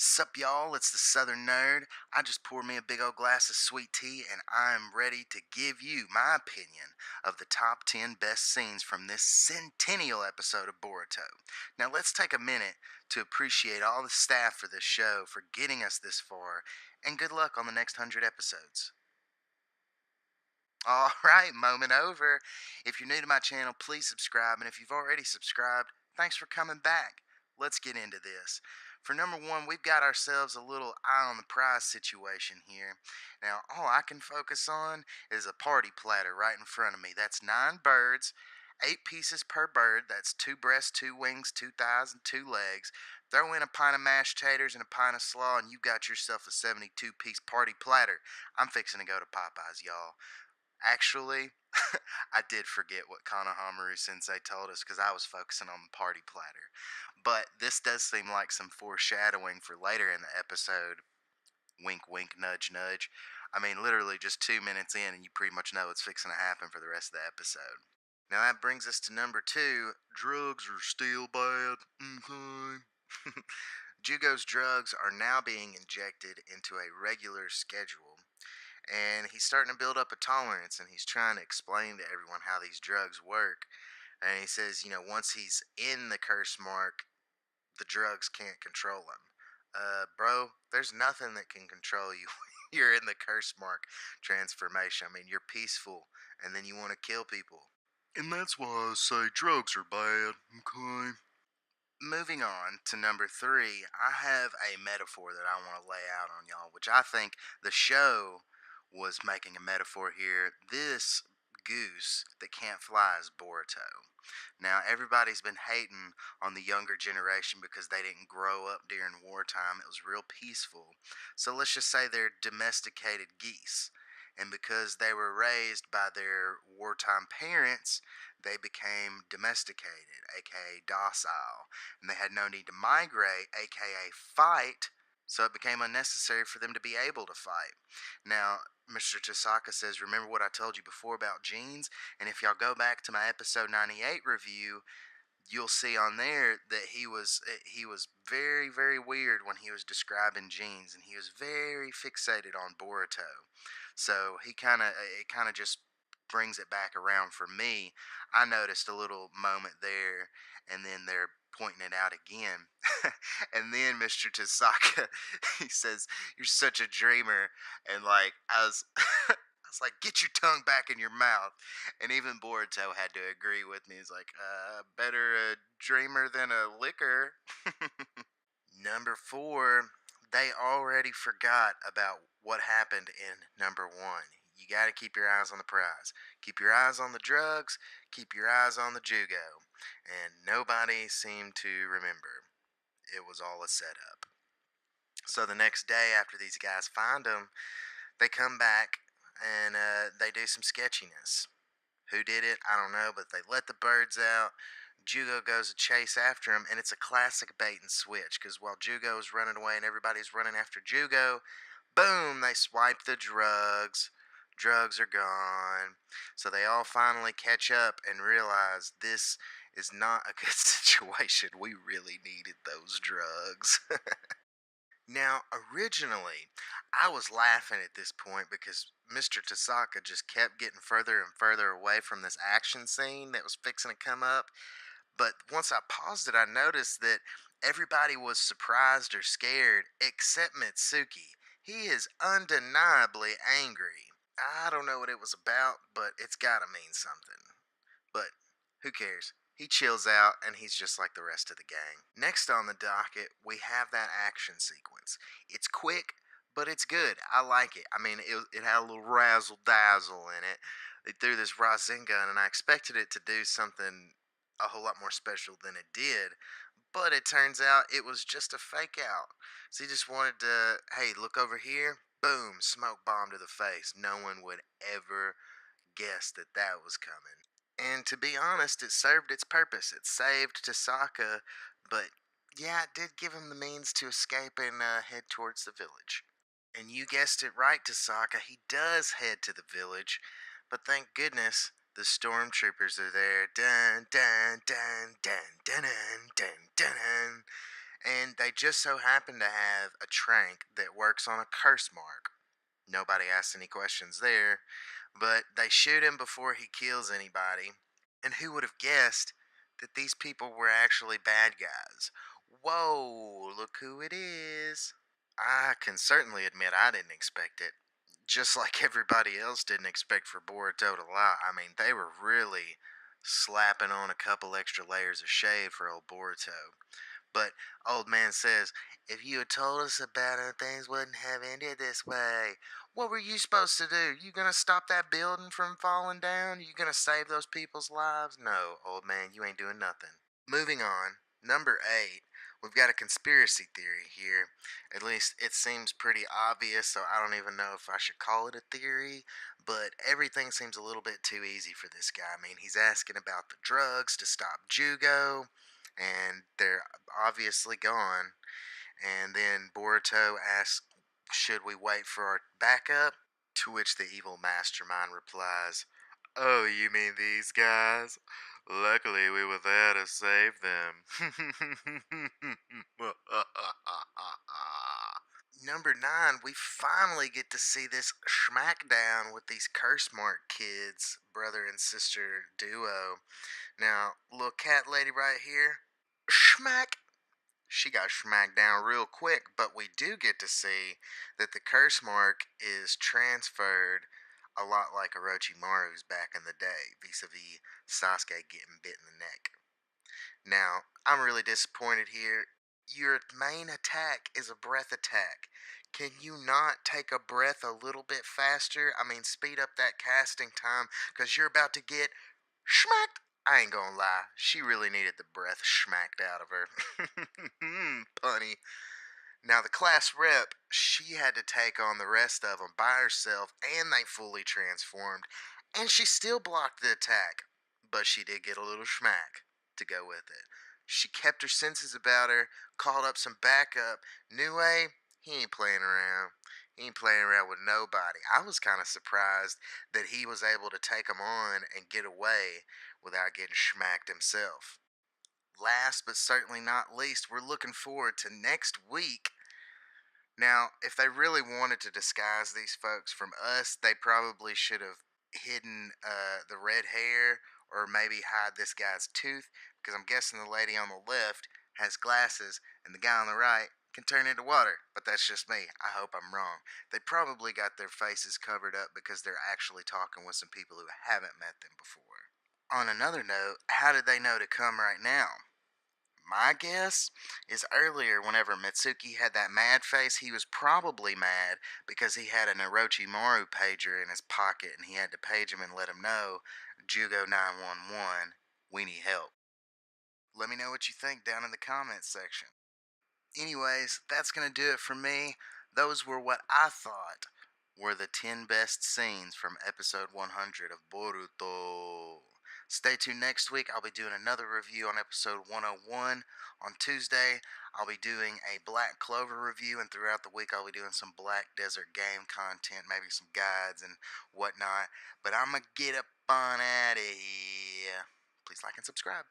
Sup, y'all? It's the Southern Nerd. I just poured me a big old glass of sweet tea, and I'm ready to give you my opinion of the top 10 best scenes from this centennial episode of Boruto. Now, let's take a minute to appreciate all the staff for this show for getting us this far, and good luck on the next 100 episodes. All right, moment over. If you're new to my channel, please subscribe. And if you've already subscribed, thanks for coming back. Let's get into this. For number one, we've got ourselves a little eye on the prize situation here. Now, all I can focus on is a party platter right in front of me. That's 9 birds, 8 pieces per bird. That's 2 breasts, 2 wings, 2 thighs, and 2 legs. Throw in a pint of mashed taters and a pint of slaw, and you got yourself a 72-piece party platter. I'm fixing to go to Popeyes, y'all. Actually, I did forget what Konohamaru Sensei told us because I was focusing on the party platter. But this does seem like some foreshadowing for later in the episode. Wink, wink, nudge, nudge. I mean, literally just 2 minutes in, and you pretty much know what's fixing to happen for the rest of the episode. Now that brings us to number two. Drugs are still bad. Okay. Jugo's drugs are now being injected into a regular schedule, and he's starting to build up a tolerance, and he's trying to explain to everyone how these drugs work. And he says, once he's in the curse mark, the drugs can't control him. Bro, there's nothing that can control you when you're in the curse mark transformation. I mean, you're peaceful, and then you want to kill people. And that's why I say drugs are bad, okay? Moving on to number three, I have a metaphor that I want to lay out on y'all, which I think the show was making a metaphor here. This goose that can't fly is Boruto. Now, everybody's been hating on the younger generation because they didn't grow up during wartime. It was real peaceful. So let's just say they're domesticated geese. And because they were raised by their wartime parents, they became domesticated, aka docile. And they had no need to migrate, aka fight, so it became unnecessary for them to be able to fight. Now, Mr. Tasaka says, remember what I told you before about genes? And if y'all go back to my episode 98 review, you'll see on there that he was very, very weird when he was describing genes, and he was very fixated on Boruto. So it kind of just brings it back around for me. I noticed a little moment there, and then they're pointing it out again. And then Mr. Tasaka, he says, "You're such a dreamer," and like I was. I was like, get your tongue back in your mouth. And even Boruto had to agree with me. He's like, better a dreamer than a liquor. Number four, they already forgot about what happened in number one. You got to keep your eyes on the prize. Keep your eyes on the drugs. Keep your eyes on the jugo. And nobody seemed to remember. It was all a setup. So the next day, after these guys find him, they come back and they do some sketchiness. Who did it? I don't know, but they let the birds out. Jugo goes to chase after him, and it's a classic bait and switch because while Jugo is running away and everybody's running after Jugo, boom, they swipe the drugs. Drugs are gone. So they all finally catch up and realize this is not a good situation. We really needed those drugs. Now, originally, I was laughing at this point because Mr. Tasaka just kept getting further and further away from this action scene that was fixing to come up. But once I paused it, I noticed that everybody was surprised or scared except Mitsuki. He is undeniably angry. I don't know what it was about, but it's gotta mean something. But who cares? He chills out and he's just like the rest of the gang. Next on the docket, we have that action sequence. It's quick, but it's good. I like it. I mean, it had a little razzle dazzle in it. They threw this Rasengan, and I expected it to do something a whole lot more special than it did. But it turns out it was just a fake out. So he just wanted to, hey, look over here. Boom, smoke bomb to the face. No one would ever guess that that was coming. And to be honest, it served its purpose. It saved Tasaka, but yeah, it did give him the means to escape and head towards the village. And you guessed it right, Tasaka, he does head to the village, but thank goodness the stormtroopers are there. Dun dun dun dun dun dun dun dun. And they just so happen to have a trank that works on a curse mark. Nobody asks any questions there, but they shoot him before he kills anybody. And who would have guessed that these people were actually bad guys? Whoa, look who it is. I can certainly admit I didn't expect it. Just like everybody else didn't expect for Boruto to lie. I mean, they were really slapping on a couple extra layers of shade for old Boruto. But old man says, if you had told us about it, things wouldn't have ended this way. What were you supposed to do? You gonna stop that building from falling down? You gonna save those people's lives? No, old man, you ain't doing nothing. Moving on, number 8. We've got a conspiracy theory here. At least it seems pretty obvious, so I don't even know if I should call it a theory. But everything seems a little bit too easy for this guy. I mean, he's asking about the drugs to stop Jugo, and they're obviously gone. And then Boruto asks, should we wait for our backup? To which the evil mastermind replies, oh, you mean these guys? Luckily, we were there to save them. Number 9, we finally get to see this smackdown with these curse mark kids, brother and sister duo. Now, little cat lady right here, smack. She got smacked down real quick, but we do get to see that the curse mark is transferred a lot like Orochimaru's back in the day, vis-a-vis Sasuke getting bit in the neck. Now, I'm really disappointed here. Your main attack is a breath attack. Can you not take a breath a little bit faster? I mean, speed up that casting time, because you're about to get smacked. I ain't gonna lie, she really needed the breath smacked out of her. Punny. Now, the class rep, she had to take on the rest of them by herself, and they fully transformed, and she still blocked the attack, but she did get a little smack to go with it. She kept her senses about her, called up some backup. New he ain't playing around. He ain't playing around with nobody. I was kind of surprised that he was able to take them on and get away without getting smacked himself. Last but certainly not least, we're looking forward to next week. Now, if they really wanted to disguise these folks from us, they probably should have hidden the red hair or maybe hide this guy's tooth, because I'm guessing the lady on the left has glasses and the guy on the right can turn into water. But that's just me. I hope I'm wrong. They probably got their faces covered up because they're actually talking with some people who haven't met them before. On another note, how did they know to come right now? My guess is earlier, whenever Mitsuki had that mad face, he was probably mad because he had an Orochimaru pager in his pocket and he had to page him and let him know, Jugo 911, we need help. Let me know what you think down in the comments section. Anyways, that's going to do it for me. Those were what I thought were the 10 best scenes from episode 100 of Boruto. Stay tuned next week. I'll be doing another review on episode 101. On Tuesday, I'll be doing a Black Clover review, and throughout the week, I'll be doing some Black Desert game content, maybe some guides and whatnot. But I'm going to get up on out of here. Please like and subscribe.